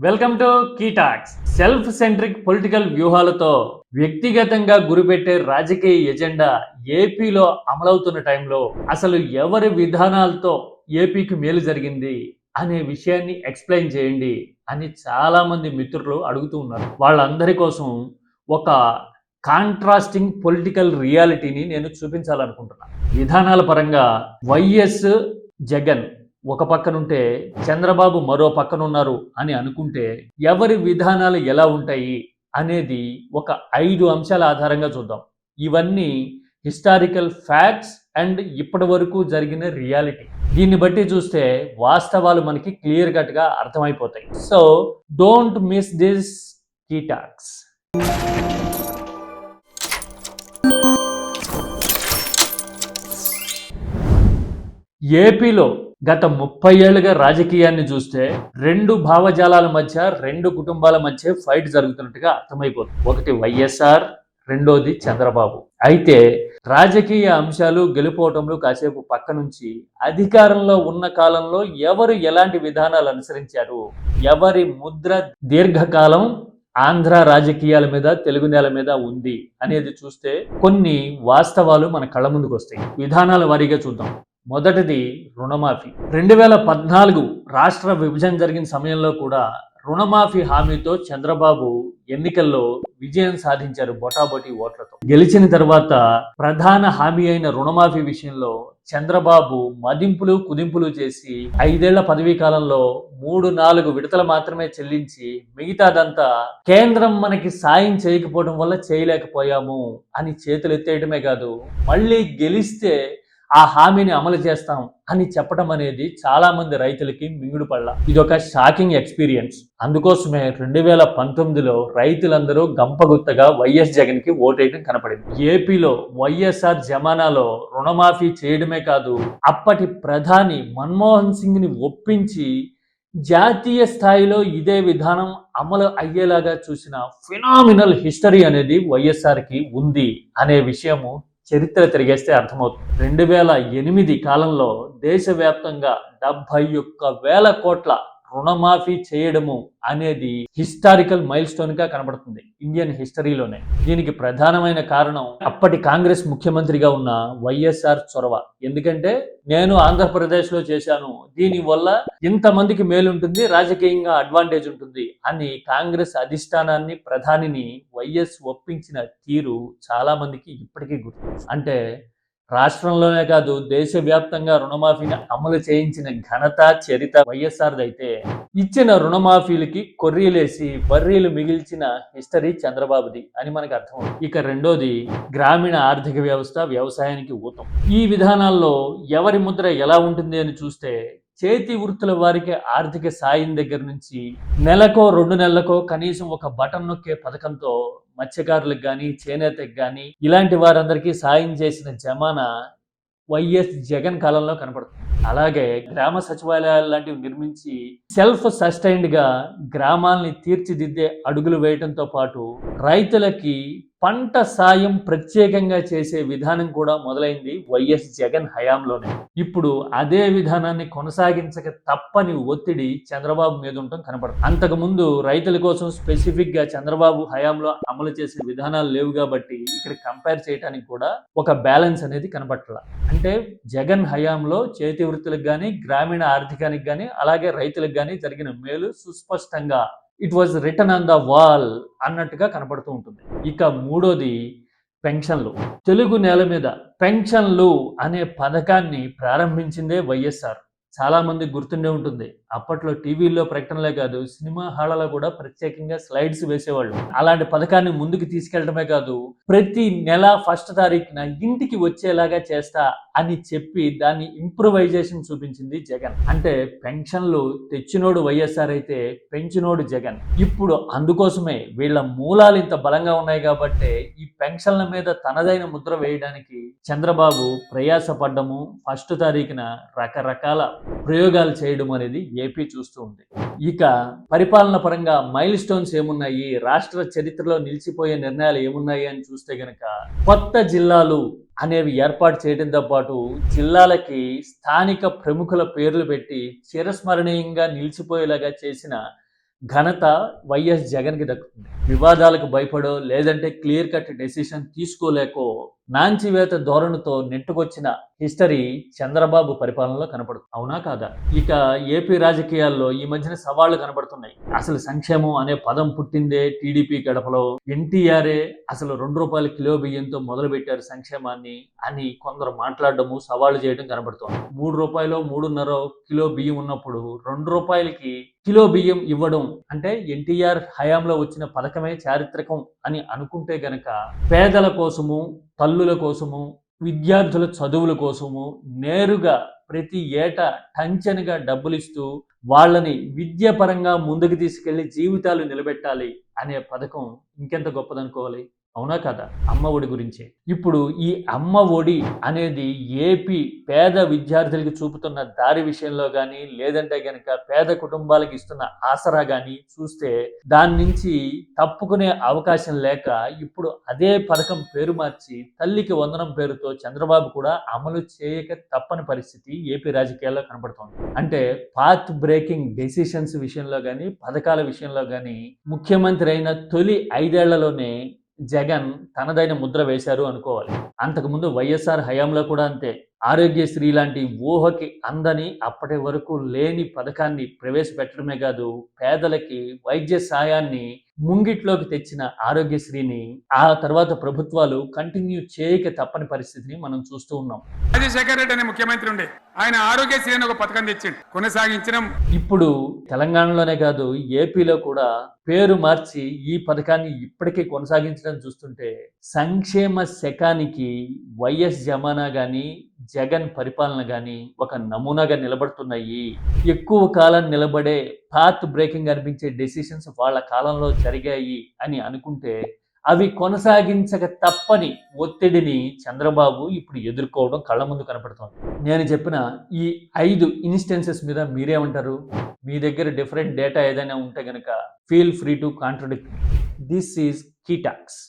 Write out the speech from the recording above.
Welcome to key talks. Self centric political వ్యూహాలతో వ్యక్తిగతంగా గురిపెట్టే రాజకీయ ఎజెండా ఏపీలో అమలవుతున్న టైంలో అసలు ఎవరి విధానాలతో ఏపీకి మేలు జరిగింది అనే విషయాన్ని ఎక్స్ప్లెయిన్ చేయండి అని చాలా మంది మిత్రులు అడుగుతూ ఉన్నారు. వాళ్ళందరి కోసం ఒక కాంట్రాస్టింగ్ పొలిటికల్ రియాలిటీని నేను చూపించాలనుకుంటున్నాను. విధానాల పరంగా వైఎస్ జగన్ ఒక పక్కనుంటే చంద్రబాబు మరో పక్కన ఉన్నారు అని అనుకుంటే ఎవరి విధానాలు ఎలా ఉంటాయి అనేది ఒక 5 అంశాల ఆధారంగా చూద్దాం. ఇవన్నీ హిస్టారికల్ ఫ్యాక్ట్స్ అండ్ ఇప్పటి వరకు జరిగిన రియాలిటీ. దీన్ని బట్టి చూస్తే వాస్తవాలు మనకి క్లియర్ కట్ గా అర్థమైపోతాయి. So don't miss this key talks. ఏపీలో గత 30 ఏళ్లుగా రాజకీయాన్ని చూస్తే రెండు భావజాలాల మధ్య, రెండు కుటుంబాల మధ్య ఫైట్ జరుగుతున్నట్టుగా అర్థమైపోతుంది. ఒకటి వైఎస్ఆర్, రెండోది చంద్రబాబు. అయితే రాజకీయ అంశాలు గెలుపోవటంలో కాసేపు పక్క నుంచి అధికారంలో ఉన్న కాలంలో ఎవరు ఎలాంటి విధానాలు అనుసరించారు, ఎవరి ముద్ర దీర్ఘకాలం ఆంధ్ర రాజకీయాల మీద, తెలుగు నేల మీద ఉంది అనేది చూస్తే కొన్ని వాస్తవాలు మన కళ్ళ ముందుకు వస్తాయి. విధానాల వారీగా చూద్దాం. మొదటిది రుణమాఫీ. 2014 రాష్ట్ర విభజన జరిగిన సమయంలో కూడా రుణమాఫీ హామీతో చంద్రబాబు ఎన్నికల్లో విజయం సాధించారు బొటాబొటీ ఓట్లతో. గెలిచిన తర్వాత ప్రధాన హామీ అయిన రుణమాఫీ విషయంలో చంద్రబాబు మదింపులు కుదింపులు చేసి 5 ఏళ్ల పదవీ కాలంలో 3-4 విడతలు మాత్రమే చెల్లించి మిగతాదంతా కేంద్రం మనకి సాయం చేయకపోవడం వల్ల చేయలేకపోయాము అని చేతులు ఎత్తేయడమే కాదు, మళ్ళీ గెలిస్తే ఆ హామీని అమలు చేస్తాం అని చెప్పడం అనేది చాలా మంది రైతులకి మింగుడు పడల. ఇది ఒక షాకింగ్ ఎక్స్పీరియన్స్. అందుకోసమే 2019లో రైతులందరూ గంపగుత్తగా వైఎస్ జగన్ కి ఓటేయడం కనపడింది. ఏపీలో వైఎస్ఆర్ జమానాలో రుణమాఫీ చేయడమే కాదు, అప్పటి ప్రధాని మన్మోహన్ సింగ్ ని ఒప్పించి జాతీయ స్థాయిలో ఇదే విధానం అమలు అయ్యేలాగా చూసిన ఫినామినల్ హిస్టరీ అనేది వైఎస్ఆర్ కి ఉంది అనే విషయము చరిత్ర తిరిగేస్తే అర్థమవుతుంది. 2008 కాలంలో దేశవ్యాప్తంగా 71,000 కోట్ల రుణమాఫీ చేయడము అనేది హిస్టారికల్ మైల్ స్టోన్ గా కనబడుతుంది ఇండియన్ హిస్టరీలోనే. దీనికి ప్రధానమైన కారణం అప్పటి కాంగ్రెస్ ముఖ్యమంత్రిగా ఉన్న వైఎస్ఆర్ చొరవ. ఎందుకంటే నేను ఆంధ్రప్రదేశ్ లో చేశాను, దీని వల్ల ఇంతమందికి మేలుంటుంది, రాజకీయంగా అడ్వాంటేజ్ ఉంటుంది అని కాంగ్రెస్ అధిష్టానాన్ని, ప్రధానిని వైఎస్ ఒప్పించిన తీరు చాలా మందికి ఇప్పటికీ గుర్తు. అంటే రాష్ట్రంలోనే కాదు దేశవ్యాప్తంగా రుణమాఫీని అమలు చేయించిన ఘనత, చరిత్ర వైఎస్ఆర్ అయితే ఇచ్చిన రుణమాఫీలకి కొర్రీలేసి బర్రీలు మిగిల్చిన హిస్టరీ చంద్రబాబుది అని మనకు అర్థమవుతుంది. ఇక రెండోది గ్రామీణ ఆర్థిక వ్యవస్థ, వ్యవసాయానికి ఊతం. ఈ విధానాల్లో ఎవరి ముద్ర ఎలా ఉంటుంది అని చూస్తే చేతి వృత్తుల వారికి ఆర్థిక సాయం దగ్గర నుంచి నెలకో 2 నెలలకో కనీసం ఒక బటన్ నొక్కే పథకంతో మత్స్యకారులకు కానీ, చేనేతకు కానీ ఇలాంటి వారందరికీ సాయం చేసిన జమానా వైఎస్ జగన్ కాలంలో కనపడుతుంది. అలాగే గ్రామ సచివాలయాలు లాంటివి నిర్మించి సెల్ఫ్ సస్టైన్డ్ గా గ్రామాల్ని తీర్చిదిద్దే అడుగులు వేయడంతో పాటు రైతులకి పంట సాయం ప్రత్యేకంగా చేసే విధానం కూడా మొదలైంది వైఎస్ జగన్ హయాంలోనే. ఇప్పుడు అదే విధానాన్ని కొనసాగించక తప్పని ఒత్తిడి చంద్రబాబు మీద ఉండటం కనపడుతుంది. అంతకుముందు రైతుల కోసం స్పెసిఫిక్ గా చంద్రబాబు హయాంలో అమలు చేసిన విధానాలు లేవు కాబట్టి ఇక్కడ కంపేర్ చేయడానికి కూడా ఒక బ్యాలెన్స్ అనేది కనపట్ల. అంటే జగన్ హయాంలో చేతి వృత్తులకు కానీ, గ్రామీణ ఆర్థికానికి కానీ, అలాగే రైతులకు కానీ జరిగిన మేలు సుస్పష్టంగా it was written on the wall అన్నట్టుగా కనపడుతూ ఉంటుంది. ఇక మూడోది పెన్షన్లు. తెలుగు నేల మీద పెన్షన్లు అనే పథకాన్ని ప్రారంభించిందే వైఎస్ఆర్. చాలా మంది గుర్తుండే ఉంటుంది. అప్పట్లో టీవీల్లో ప్రకటనలే కాదు, సినిమా హాళ్లలో కూడా ప్రత్యేకంగా స్లైడ్స్ వేసేవాళ్ళు. అలాంటి పథకాన్ని ముందుకు తీసుకెళ్లడమే కాదు, ప్రతి నెల 1వ తారీఖున ఇంటికి వచ్చేలాగా చేస్తా అని చెప్పి దాన్ని ఇంప్రూవైజేషన్ చూపించింది జగన్. అంటే పెన్షన్లు తెచ్చినోడు వైఎస్ఆర్ అయితే పెంచినోడు జగన్. ఇప్పుడు అందుకోసమే వీళ్ళ మూలాలు ఇంత బలంగా ఉన్నాయి కాబట్టి ఈ పెన్షన్ల మీద తనదైన ముద్ర వేయడానికి చంద్రబాబు ప్రయాసపడ్డము, 1వ తారీఖున రకరకాల ప్రయోగాలు చేయడం అనేది ఏపీ చూస్తూ ఉంది. ఇక పరిపాలన పరంగా మైల్ స్టోన్స్ ఏమున్నాయి, రాష్ట్ర చరిత్రలో నిలిచిపోయే నిర్ణయాలు ఏమున్నాయి అని చూస్తే గనక కొత్త జిల్లాలు అనేవి ఏర్పాటు చేయడంతో పాటు జిల్లాలకి స్థానిక ప్రముఖుల పేర్లు పెట్టి చిరస్మరణీయంగా నిలిచిపోయేలాగా చేసిన ఘనత వైఎస్ జగన్కి దక్కుతుంది. వివాదాలకు భయపడో లేదంటే క్లియర్ కట్ డెసిషన్ తీసుకోలేకో నాంచివేత ధోరణితో నెట్టుకొచ్చిన హిస్టరీ చంద్రబాబు పరిపాలనలో కనపడుతుంది. అవునా కాదా? ఇక ఏపీ రాజకీయాల్లో ఈ మధ్యన సవాళ్లు కనబడుతున్నాయి. అసలు సంక్షేమం అనే పదం పుట్టిందే టీడీపీ గడపలో. ఎన్టీఆర్ఏ అసలు ₹2 కిలో బియ్యంతో మొదలు పెట్టారు సంక్షేమాన్ని అని కొందరు మాట్లాడడము, సవాళ్లు చేయడం కనబడుతోంది. ₹3 3.5 కిలో బియ్యం ఉన్నప్పుడు ₹2 కిలో బియ్యం ఇవ్వడం అంటే ఎన్టీఆర్ హయాంలో వచ్చిన పథకమే చారిత్రకం అని అనుకుంటే గనక పేదల కోసము, తల్లుల కోసము, విద్యార్థుల చదువుల కోసము నేరుగా ప్రతి ఏటా టంచనగా డబ్బులిస్తూ వాళ్ళని విద్యాపరంగా ముందుకు తీసుకెళ్లి జీవితాలు నిలబెట్టాలి అనే పథకం ఇంకెంత గొప్పదనుకోవాలి. అవునా కదా? అమ్మ ఒడి గురించే. ఇప్పుడు ఈ అమ్మ ఒడి అనేది ఏపీ పేద విద్యార్థులకు చూపుతున్న దారి విషయంలో కానీ లేదంటే గనక పేద కుటుంబాలకు ఇస్తున్న ఆసరా కానీ చూస్తే దాని నుంచి తప్పుకునే అవకాశం లేక ఇప్పుడు అదే పథకం పేరు మార్చి తల్లికి వందనం పేరుతో చంద్రబాబు కూడా అమలు చేయక తప్పని పరిస్థితి ఏపీ రాజకీయాల్లో కనబడుతోంది. అంటే పాత్ బ్రేకింగ్ డెసిషన్స్ విషయంలో కానీ పథకాల విషయంలో కానీ ముఖ్యమంత్రి అయిన తొలి 5 ఏళ్లలోనే జగన్ తనదైన ముద్ర వేశారు అనుకోవాలి. అంతకుముందు వైఎస్ఆర్ హయాంలో కూడా అంతే. ఆరోగ్యశ్రీ లాంటి ఊహకి అందని అప్పటి వరకు లేని పథకాన్ని ప్రవేశపెట్టడమే కాదు, పేదలకి వైద్య సాయాన్ని ముంగిట్లోకి తెచ్చిన ఆరోగ్యశ్రీని ఆ తర్వాత ప్రభుత్వాలు కంటిన్యూ చేయక తప్పని పరిస్థితిని మనం చూస్తూ ఉన్నాం. రాజశేఖర రెడ్డి అనే ముఖ్యమంత్రి ఉండే, ఆయన ఆరోగ్యశ్రీ అని ఒక పథకం తెచ్చిండు, కొనసాగించడం. ఇప్పుడు తెలంగాణలోనే కాదు ఏపీలో కూడా పేరు మార్చి ఈ పథకాన్ని ఇప్పటికీ కొనసాగించడం చూస్తుంటే సంక్షేమ శకానికి వైఎస్ జమానా గాని జగన్ పరిపాలన గాని ఒక నమూనాగా నిలబడుతున్నాయి. ఎక్కువ కాలం నిలబడే పాత్ బ్రేకింగ్ అనిపించే డెసిషన్స్ వాళ్ళ కాలంలో జరిగాయి అని అనుకుంటే అవి కొనసాగించక తప్పని ఒత్తిడిని చంద్రబాబు ఇప్పుడు ఎదుర్కోవడం కళ్ళ ముందు కనపడుతోంది. నేను చెప్పిన ఈ 5 ఇన్స్టెన్సెస్ మీద మీరేమంటారు? మీ దగ్గర డిఫరెంట్ డేటా ఏదైనా ఉంటే గనక feel free to contradict. This is key talks.